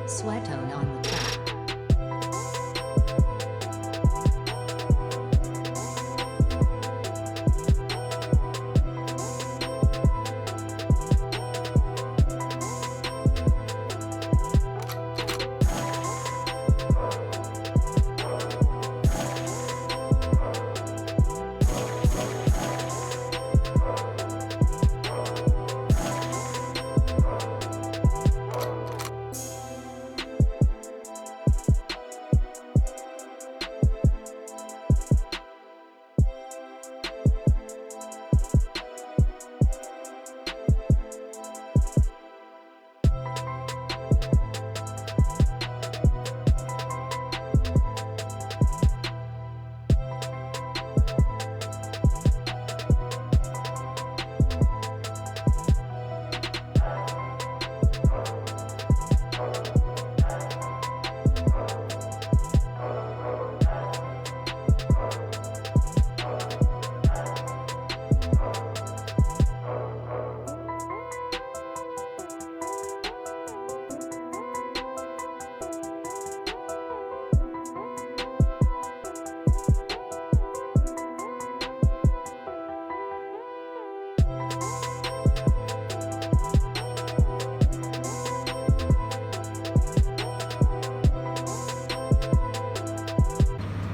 Sweatone on the track.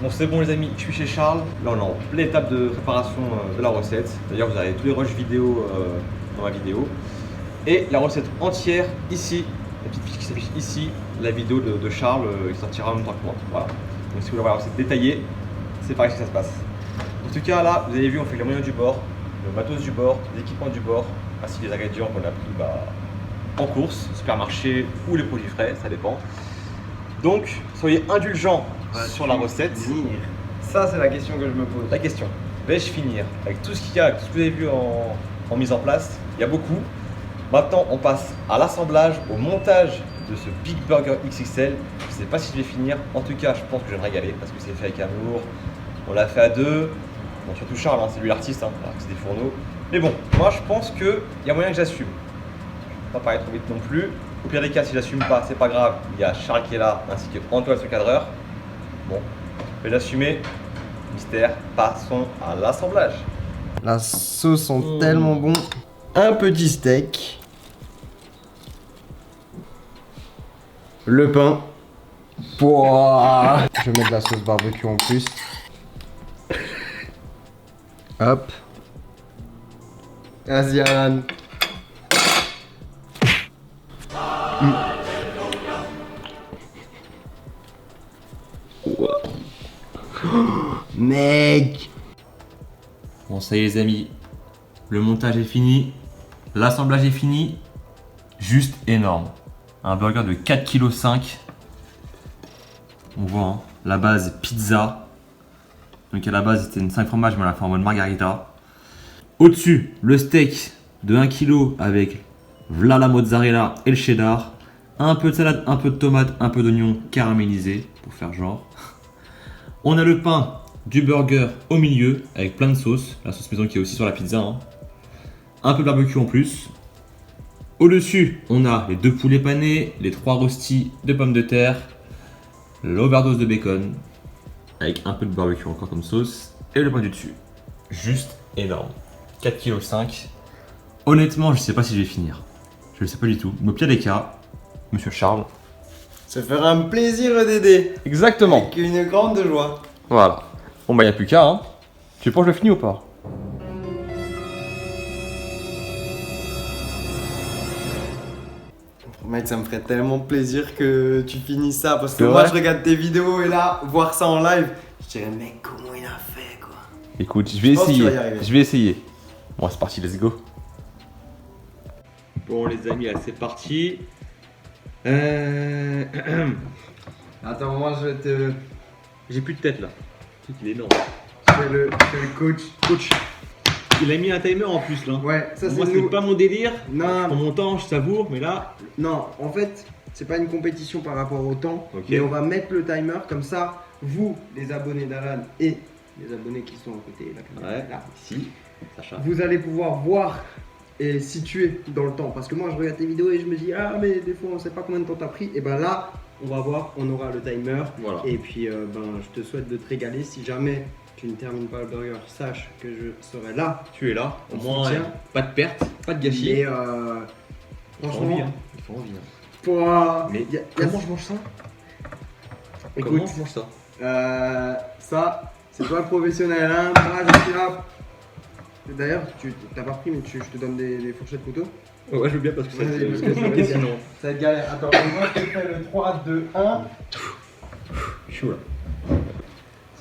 Bon c'est bon les amis, je suis chez Charles. Là on est en pleine étape de préparation de la recette. D'ailleurs vous avez tous les rushs vidéo dans ma vidéo. Et la recette entière ici, la petite fiche qui s'affiche ici, la vidéo de Charles qui sortira en même temps que moi. Voilà. Donc si vous voulez voir la recette détaillée, c'est par ici que ça se passe. En tout cas là, vous avez vu on fait les moyens du bord, le matos du bord, l'équipement du bord, ainsi que les ingrédients qu'on a pris en course, supermarché ou les produits frais, ça dépend. Donc soyez indulgents sur la recette. Ça, c'est la question que je me pose. La question, vais-je finir avec tout ce qu'il y a, tout ce que vous avez vu en mise en place? Il y a beaucoup. Maintenant, on passe à l'assemblage, au montage de ce Big Burger XXL. Je ne sais pas si je vais finir. En tout cas, je pense que je vais me régaler parce que c'est fait avec amour. On l'a fait à deux. Bon, surtout Charles, hein, c'est lui l'artiste, hein, c'est des fourneaux. Mais bon, moi, je pense qu'il y a moyen que j'assume. Je ne vais pas parler trop vite non plus. Au pire des cas, si j'assume pas, c'est pas grave. Il y a Charles qui est là, ainsi que Antoine, ce cadreur. Bon, je vais l'assumer. Mystère, passons à l'assemblage. La sauce sent tellement bon. Un petit steak. Le pain. Pouah. Je vais mettre de la sauce barbecue en plus. Hop. Vas-y Alan. Mec. Bon ça y est les amis, le montage est fini. L'assemblage est fini. Juste énorme. Un burger de 4,5 kg. On voit hein, la base pizza. Donc à la base c'était une 5 fromages mais on l'a fait en mode margarita. Au-dessus, le steak de 1 kg avec v'là la mozzarella et le cheddar. Un peu de salade, un peu de tomate, un peu d'oignon caramélisé pour faire genre. On a le pain du burger au milieu avec plein de sauces. La sauce maison qui est aussi sur la pizza. Hein. Un peu de barbecue en plus. Au-dessus, on a les 2 poulets panés, les 3 rostis de pommes de terre, l'overdose de bacon avec un peu de barbecue encore comme sauce et le pain du dessus. Juste énorme. 4,5 kg. Honnêtement, je sais pas si je vais finir. Je le sais pas du tout. Mais au pire des cas, Monsieur Charles. Ça fera un plaisir d'aider. Exactement. Avec une grande joie. Voilà. Bon bah y a plus qu'à hein. Tu penses que je le finis ou pas? Mec, ça me ferait tellement plaisir que tu finisses ça parce que C'est moi vrai je regarde tes vidéos et là, voir ça en live, je dirais mec, comment il a fait quoi. Écoute, je vais Je pense que tu essayer. vas y arriver. Je vais essayer. Bon, c'est parti, let's go. Bon les amis, là c'est parti. Attends, moi je vais te. J'ai plus de tête là. Il est énorme. Je fais le coach. Coach, il a mis un timer en plus là. Ouais, ça c'est Moi c'est nous. pas mon délire. Non, Je prends mon temps, je savoure, mais là. non, en fait, c'est pas une compétition par rapport au temps, Ok. mais on va mettre le timer comme ça, vous, les abonnés d'Alan et les abonnés qui sont à côté, là, ici, Sacha. vous allez pouvoir voir et situer dans le temps. Parce que moi, je regarde tes vidéos et je me dis, ah, mais des fois, on sait pas combien de temps t'as pris. Et ben là, on va voir, on aura le timer. Voilà. Et puis, je te souhaite de te régaler. Si jamais tu ne termines pas le burger, sache que je serai là. Tu es là, au On moins soutient. pas de perte, pas de gâchis. Et Il faut franchement, envie, hein. Il faut envie. Hein. pour, Mais y a- comment je mange ça? écoute, Comment je mange ça? ça, c'est toi le professionnel. Hein. Moi, je suis là. D'ailleurs, tu t'as pas pris, mais je te donne des fourchettes couteau. Ouais, je veux bien parce que ça Ouais, parce que ça va compliqué être sinon. Ça va être galère. Attends, moi je te fais le 3, 2, 1. Je suis là.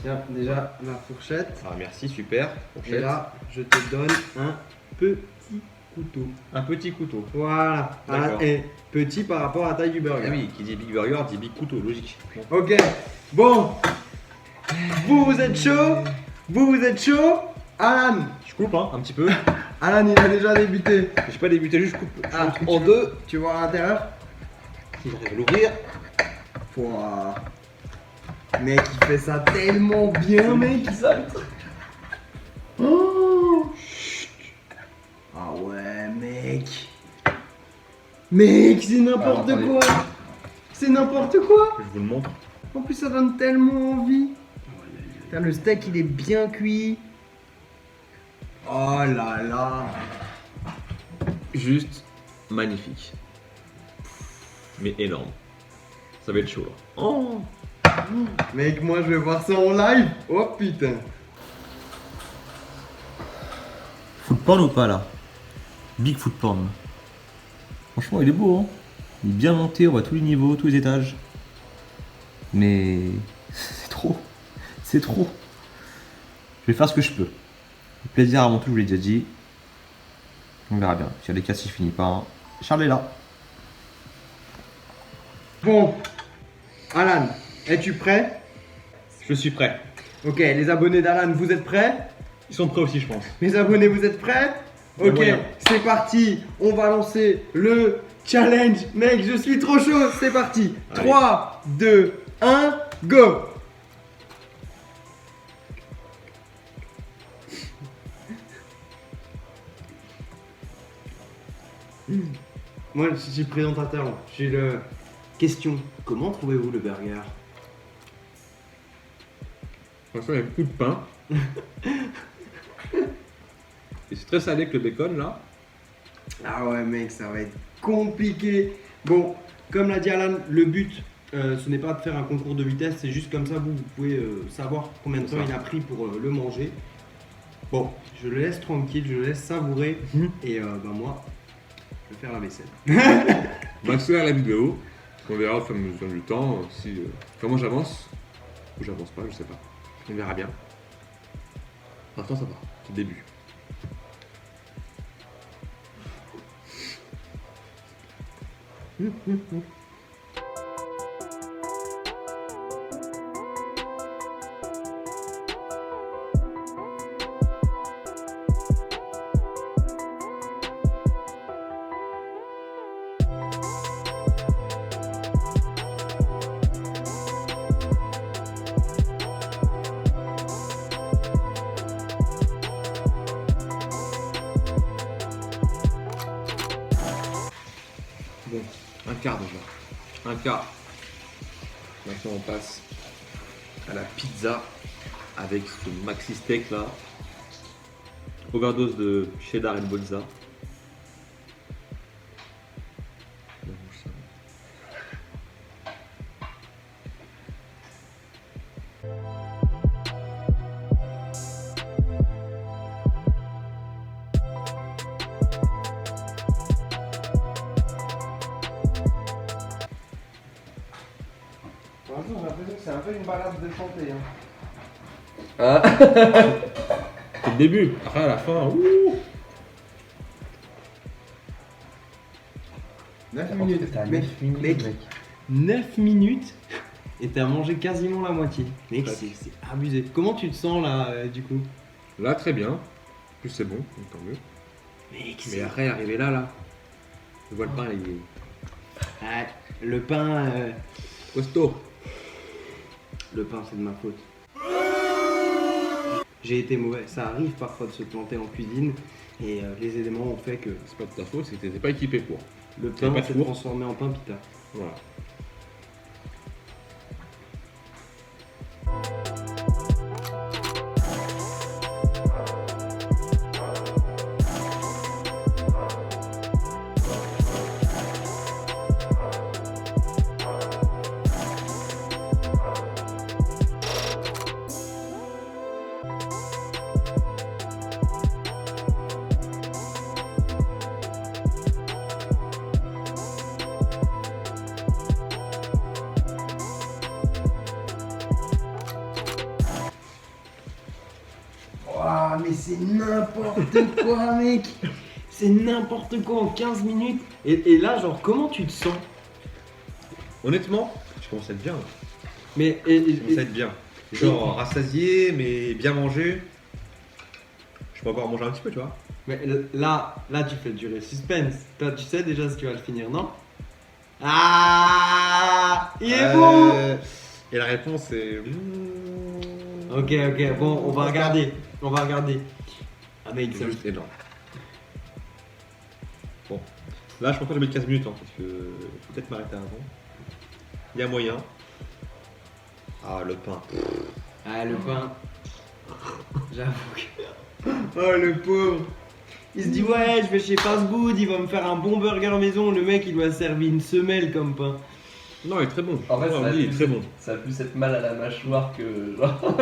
Tiens, déjà la fourchette. Ah merci, super. Et là, je te donne un petit couteau. Un petit couteau. Voilà. D'accord. Et petit par rapport à la taille du burger. Ah oui, qui dit big burger dit big couteau, logique. Ok. Bon. Vous êtes chaud? Vous êtes chaud? Alan. Je coupe hein, un petit peu. Alan, il a déjà débuté. J'ai pas débuté, juste je coupe. Je Ah, coupe en deux. Tu vois à l'intérieur? Si j'arrive à l'ouvrir. Pouah. Mec, il fait ça tellement bien, mec. Oh. Ah ouais, mec. Mec, c'est n'importe Ah, attendez. quoi. C'est n'importe quoi. Je vous le montre. En plus, ça donne tellement envie. Putain, le steak, il est bien cuit. Oh là là. Juste magnifique. Mais énorme. Ça va être chaud là. Oh. Mec, moi, je vais voir ça en live. Oh putain. Food porn ou pas là? Big food porn. Franchement, il est beau, hein. Il est bien monté, on voit tous les niveaux, tous les étages. Mais c'est trop. C'est trop. Je vais faire ce que je peux. Le plaisir avant tout, je vous l'ai déjà dit. On verra bien. S'il y a des cas, si je finis pas. Hein. Charles est là. Bon. Alan, es-tu prêt? Je suis prêt. Ok, les abonnés d'Alan, vous êtes prêts? Ils sont prêts aussi, je pense. Mes abonnés, vous êtes prêts? Les Ok, moyens. c'est parti. On va lancer le challenge. Mec, je suis trop chaud. C'est parti. Allez. 3, 2, 1, go. Moi, je suis le présentateur. Moi. J'ai le question. Comment trouvez-vous le burger? Franchement, il y a beaucoup de pain. Et c'est très salé avec le bacon là. Ah ouais mec, ça va être compliqué. Bon, comme l'a dit Alan, le but, ce n'est pas de faire un concours de vitesse, c'est juste comme ça, vous pouvez savoir combien de temps il a pris pour le manger. Bon, je le laisse tranquille, je le laisse savourer, et moi, je vais faire la vaisselle. Maxer la vidéo, on verra au fur et à mesure du temps si, comment j'avance ou j'avance pas, je sais pas. On verra bien. Pour l'instant ça va, c'est le début. Bon, un quart déjà. Un quart. Maintenant on passe à la pizza avec ce maxi steak là. Overdose de cheddar et de bolza. On mange ça. Pour l'instant, j'ai l'impression que c'est un peu une balade de santé. C'est le début. Après à la fin, ouh. 9 minutes. Mec, 9 minutes et t'as mangé quasiment la moitié. Mec, Ouais. c'est abusé. Comment tu te sens là, du coup? Là très bien. En plus c'est bon, donc tant mieux. Mec, Mais après arrivé là, je vois le pain il est Ah, le pain, costaud. le pain, c'est de ma faute. J'ai été mauvais. Ça arrive parfois de se planter en cuisine et les éléments ont fait que C'est pas de ta faute, c'est que t'étais pas équipé pour. le T'avais pain pas de s'est four. transformé en pain pita. Voilà. Ouah, mais c'est n'importe quoi, mec. C'est n'importe quoi en 15 minutes. Et là, genre, comment tu te sens? Honnêtement, je commence à être bien. Mais Je commence à être bien. Genre rassasié, mais bien mangé. Je peux encore en manger un petit peu, tu vois. mais là, tu fais durer le suspense. Toi, tu sais déjà si tu vas le finir, non? Ah, il est bon. Et la réponse est. Ok, bon, on va regarder. On va regarder. Ah, mec, C'est juste énorme. Bon. Là, je pense pas que je vais mettre 15 minutes, hein, parce que faut peut-être m'arrêter avant. Il y a moyen. Ah, le pain. Ah, le pain. J'avoue que. Oh, le pauvre. Il se dit, ouais, je vais chez Fast Food, il va me faire un bon burger maison. Le mec, il doit servir une semelle comme pain. Non, il est très bon. En fait, Ouais, ça on va dit, il est plus- très bon. Ça va plus être mal à la mâchoire que genre.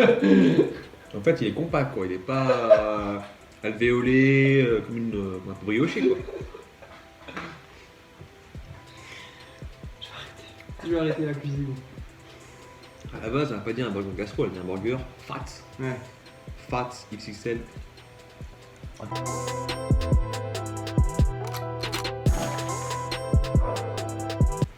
En fait, il est compact, quoi. Il est pas alvéolé, comme un peu brioché, quoi. Je vais arrêter la cuisine. À la base, elle n'a pas dit un burger gastro, elle a dit un burger fat. Ouais. Fat XXL.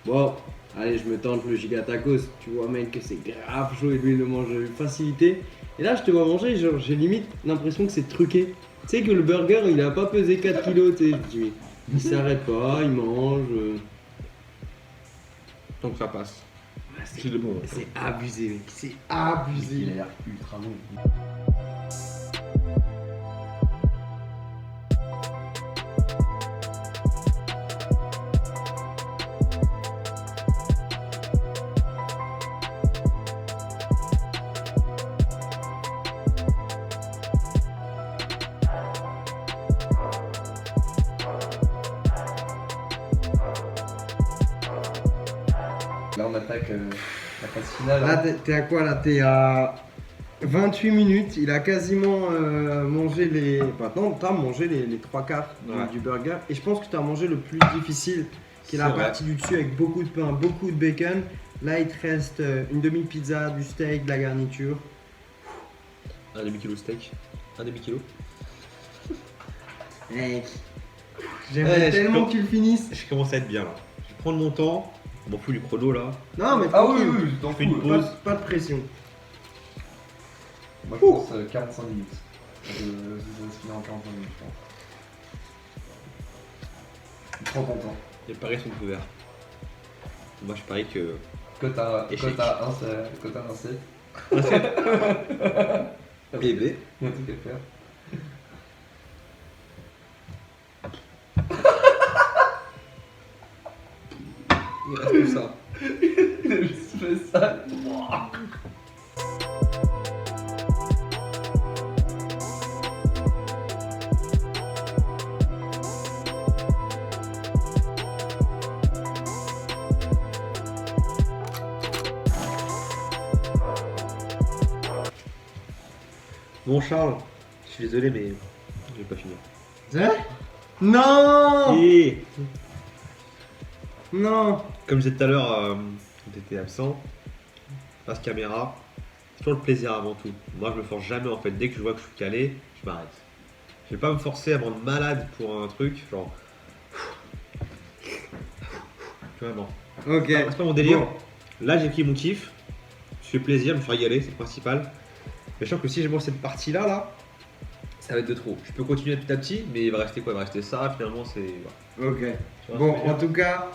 Bon, allez, je me tente le giga tacos. Tu vois, mec, que c'est grave chaud et lui, il le mange avec facilité. Et là, je te vois manger, genre, j'ai limite l'impression que c'est truqué. Tu sais que le burger, il a pas pesé 4 kilos, tu sais. Je dis, il s'arrête pas, il mange. Tant que ça passe. Ouais, C'est de bon. c'est abusé, mec. C'est Il abusé. a l'air ultra bon. Là, on attaque la phase finale. Là, hein. t'es à quoi là? T'es à 28 minutes. Il a quasiment mangé les. Maintenant, t'as mangé les 3 quarts Ouais. du burger. Et je pense que t'as mangé le plus difficile, qui est la C'est vrai. partie du dessus avec beaucoup de pain, beaucoup de bacon. Là, il te reste une demi-pizza, du steak, de la garniture. Un demi-kilo steak. Un demi-kilo. Mec, j'aimerais Ouais, tellement je- que tu le finisses. Je commence à être bien là. Je prendre mon temps. Je m'en fous du chrono là. Non, mais Ah oui, tranquille. oui, t'en Fais une fous. pause. Pas de pression. Moi, je pense 45 minutes. Je vais se finir en 45 minutes, je pense. Prends ton temps. Les paris sont ouverts. Moi, je parie que. Quota Échec. 1, c'est quota 1, c'est. Eh ben. Il y a un truc à faire. Il reste tout ça. Il a juste fait ça. Bon, Charles, je suis désolé, mais je vais pas finir. Hein? Non. Et Non. comme je disais tout à l'heure, tu étais absent, face caméra, c'est toujours le plaisir avant tout. Moi, je me force jamais en fait. Dès que je vois que je suis calé, je m'arrête. Je vais pas me forcer à me rendre malade pour un truc, genre. Tu vois, non. Ok. C'est pas mon délire. Bon. Là, j'ai pris mon kiff. Je fais plaisir, je me suis régalé, c'est le principal. Mais je sens que si je mange cette partie-là, ça va être de trop. Je peux continuer petit à petit, mais il va rester quoi? Il va rester ça, finalement, c'est. Voilà. Ok. Tu vois, Bon, ce que je veux en dire tout cas,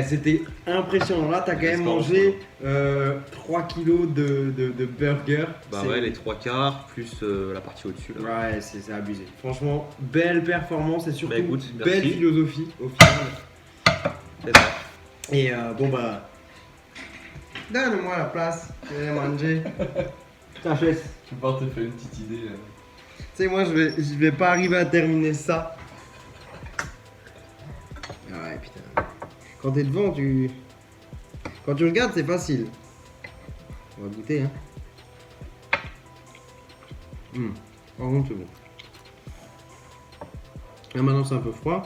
c'était impressionnant. Là, t'as quand même J'espère mangé 3 kilos de burger. Bah C'est- ouais, les 3/4 plus la partie au-dessus là. Ouais, c'est abusé. Franchement, belle performance et surtout Bah écoute, belle merci. philosophie au final. C'est ça. Et bon bah, donne-moi la place, je vais manger. Putain, fesse. Je vais pouvoir te faire une petite idée. Tu sais, moi, je vais pas arriver à terminer ça. Ah ouais, putain. Quand t'es devant, quand tu regardes, c'est facile. On va goûter, hein. Par contre, c'est bon. Là, maintenant, c'est un peu froid.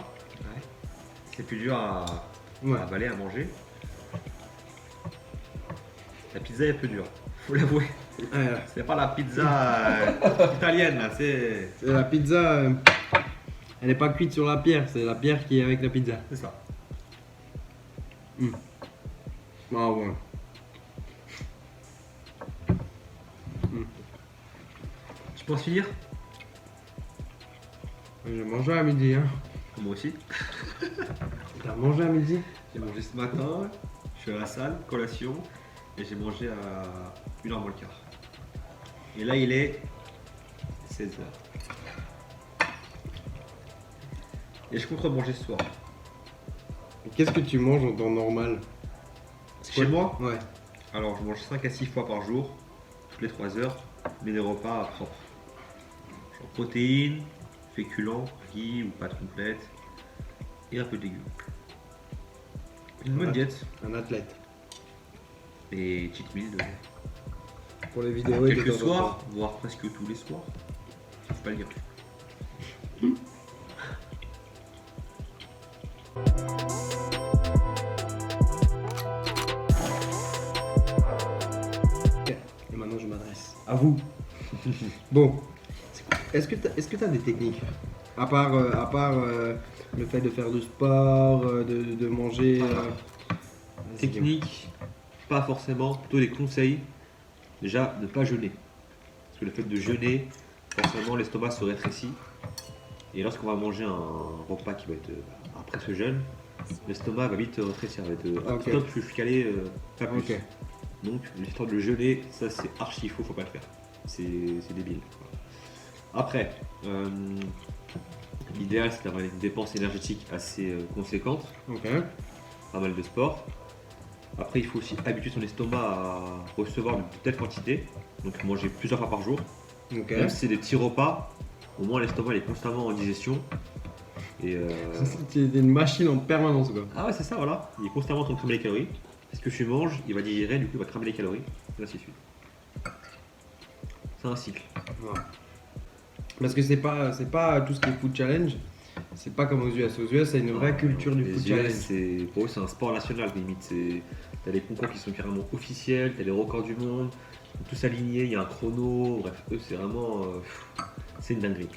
C'est plus dur à Ouais. avaler, à manger. La pizza est un peu dure, faut l'avouer. C'est pas la pizza italienne là, c'est. C'est la pizza, elle n'est pas cuite sur la pierre, c'est la pierre qui est avec la pizza. C'est ça. Ah ouais. Tu penses finir? J'ai mangé à midi, hein. Moi aussi. T'as mangé à midi? J'ai mangé ce matin, je suis à la salle, collation, et j'ai mangé à 1h moins le quart. Et là il est 16h. Et je compte manger ce soir. Qu'est-ce que tu manges en temps normal? Chez moi, Ouais. alors je mange 5 à 6 fois par jour, toutes les 3 heures, mais des repas propres. Genre protéines, féculents, riz ou pâtes complètes, et un peu de légumes. Une bonne diète, Un athlète. et cheat meal de Pour les vidéos et quelques soirs, voire presque tous les soirs. Faut pas le dire. Et maintenant je m'adresse à vous. Bon, est-ce que t'as des techniques? À part le fait de faire du sport, de manger. Vas-y, dis-moi. Technique, pas forcément, plutôt des conseils. Déjà, ne pas jeûner. Parce que le fait de jeûner, forcément l'estomac se rétrécit. Et lorsqu'on va manger un repas qui va être après ce jeûne, l'estomac va vite rétrécir, va être Ok. stop, je suis calé, pas plus. Ok. Donc l'histoire de jeûner, ça c'est archi faux, faut pas le faire. C'est débile. Après, l'idéal c'est d'avoir une dépense énergétique assez conséquente, Ok. pas mal de sport. Après, il faut aussi habituer son estomac à recevoir une telle quantité, donc manger plusieurs fois par jour. Ok. Même si c'est des petits repas, au moins l'estomac il est constamment en digestion. Et C'est une machine en permanence quoi. ah ouais, c'est ça, voilà. Il est constamment en train de cramer les calories. Ce que tu manges, il va digérer, du coup il va cramer les calories, et ainsi de suite. C'est un cycle. Ouais. Parce que c'est pas tout ce qui est food challenge. C'est pas comme aux US. Aux US, c'est une vraie culture du Les food US, challenge. pour eux, c'est un sport national limite. T'as des concours qui sont carrément officiels, t'as les records du monde, ils sont tous alignés, il y a un chrono. Bref, eux, c'est vraiment. C'est une dinguerie.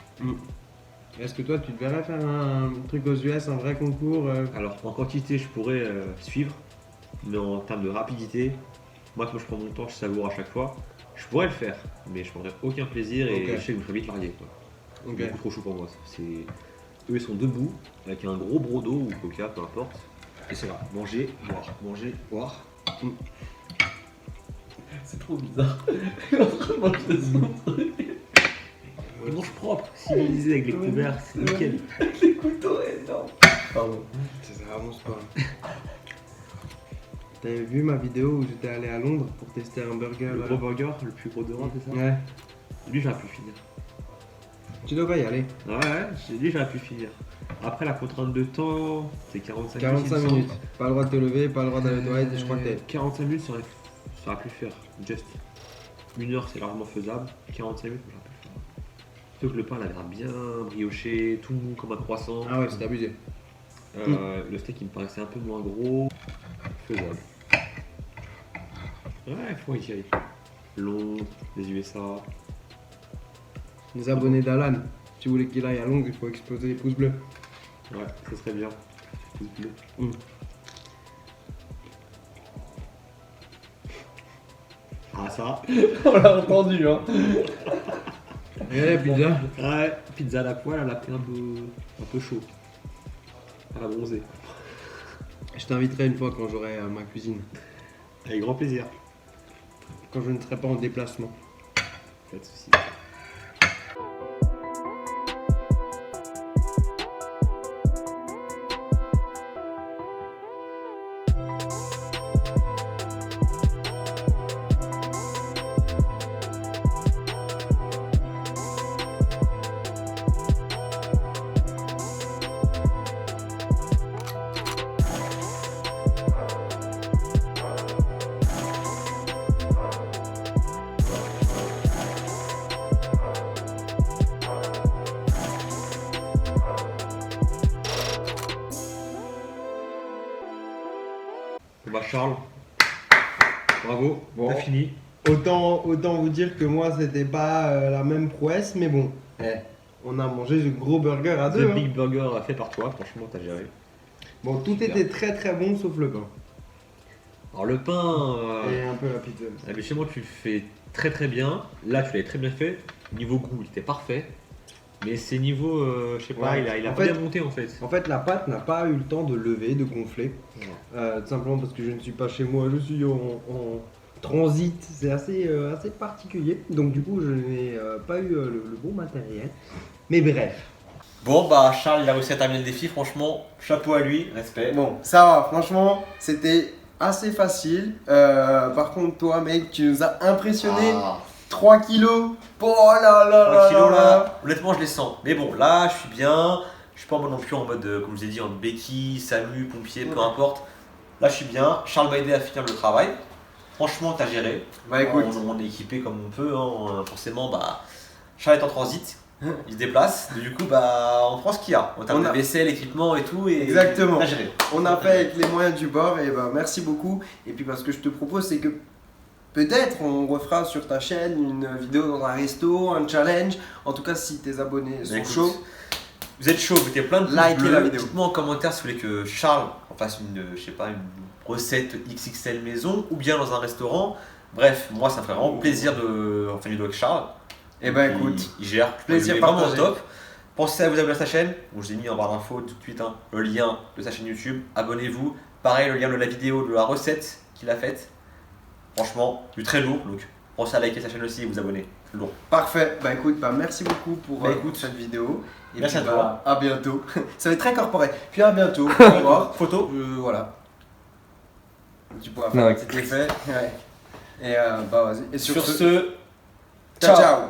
Est-ce que toi, tu te verrais faire un truc aux US, un vrai concours Alors, en quantité, je pourrais suivre, mais en termes de rapidité, moi, comme je prends mon temps, je savoure à chaque fois. Je pourrais le faire, mais je prendrais aucun plaisir et Ok. je sais que je me ferais vite larguer. Quoi. Ok. C'est beaucoup trop chaud pour moi. Eux, ils sont debout, avec un gros brodo ou coca, peu importe. Et c'est là, manger, boire. C'est trop bizarre. Il est en train de manger son truc. Ils mangent propre, civilisé avec les couverts, c'est nickel. Les couteaux énormes. Pardon. C'est vraiment pas. T'avais vu ma vidéo où j'étais allé à Londres pour tester un burger Le là gros burger, le plus gros d'Europe, c'est ça Ouais. Lui, j'aurais pu finir. Tu devrais y aller. Ouais, lui, j'aurais pu finir. Après, la contrainte de temps, c'est 45 45 minutes. minutes. Pas le droit de te lever, pas le droit d'aller aux toilettes, je crois que t'es. 45 minutes, ça aurait pu le faire. Just. 1 heure, c'est largement faisable. 45 minutes, j'aurais pu le faire. Sauf que le pain, il a l'air bien brioché, tout mou comme un croissant. Ah ouais, c'est abusé. Le steak, il me paraissait un peu moins gros. Faisable. Ouais, il faut y aller. Londres, les USA. Les abonnés d'Alan, si vous voulez qu'il aille à Londres, il faut exploser les pouces bleus. Ouais, ça serait bien. Pouce bleu. Ah, ça. On l'a entendu, hein. Et la pizza. Ouais, pizza à la poêle, elle a pris un peu chaud. Elle a bronzé. Je t'inviterai une fois quand j'aurai ma cuisine. Avec grand plaisir. Quand je ne serai pas en déplacement. Pas de soucis. Bah Charles, bravo, Bon. t'as fini. Autant vous dire que moi c'était pas la même prouesse, mais bon. On a mangé ce gros burger à deux. The hein. Big Burger fait par toi, franchement t'as géré. Bon, tout Super. était très très bon sauf le pain. Alors le pain, Et un peu la pizza. habituellement tu le fais très très bien. Là tu l'avais très bien fait. Niveau goût il était parfait. Mais c'est niveau, je sais pas, Ouais. il a En pas fait- bien monté en fait. En fait, la pâte n'a pas eu le temps de lever, de gonfler. Ouais. Tout simplement parce que je ne suis pas chez moi, je suis en transit. C'est assez particulier. Donc, du coup, je n'ai pas eu le bon matériel. Mais bref. Bon, bah, Charles, il a réussi à terminer le défi. Franchement, chapeau à lui, respect. Bon, ça va, franchement, c'était assez facile. Par contre, toi, mec, tu nous as impressionné. Ah, 3 kilos. Oh là là 3 là kilos là là, honnêtement, je les sens. Mais bon, là, je suis bien. Je suis pas non plus en mode, comme je vous ai dit, en béquille, SAMU, pompier, peu importe. Là, je suis bien. Charles m'a aidé à finir le travail. Franchement, t'as géré. Bah écoute, On est équipé comme on peut. Hein. Forcément, bah, Charles est en transit. Il se déplace. Du coup, bah, on prend ce qu'il y a. En termes On de a- vaisselle, équipement et tout. Et Exactement. T'as géré. on a fait avec les moyens du bord et bah merci beaucoup. Et puis parce que je te propose, c'est que peut-être on refera sur ta chaîne une vidéo dans un resto, un challenge. En tout cas, si tes abonnés sont écoute, chauds. Vous êtes chaud, mettez plein de pouces Likez bleus. la vidéo. Dites-moi en commentaire si vous voulez que Charles en fasse une, je sais pas, une recette XXL maison ou bien dans un restaurant. Bref, moi ça me ferait vraiment plaisir de en faire une vidéo avec Charles. Et bah Il- écoute, il gère. plaisir Il est vraiment partagé. top. Pensez à vous abonner à sa chaîne. Bon, je vous ai mis en barre d'infos tout de suite hein, le lien de sa chaîne YouTube. Abonnez-vous. Pareil, le lien de la vidéo de la recette qu'il a faite. Franchement, du très lourd. Donc pensez à liker sa chaîne aussi et vous abonner. Lourd. parfait. Bah écoute, bah merci beaucoup pour Bah, écoute, cette vidéo. Et merci puis, à toi. À bientôt. Ça va être très corporel. Puis à bientôt. Au revoir. Photo. Voilà. Tu pourras Non, faire un petit effet. Ouais. Et bah vas-y. Et Sur ce, ce, ciao ciao. ciao.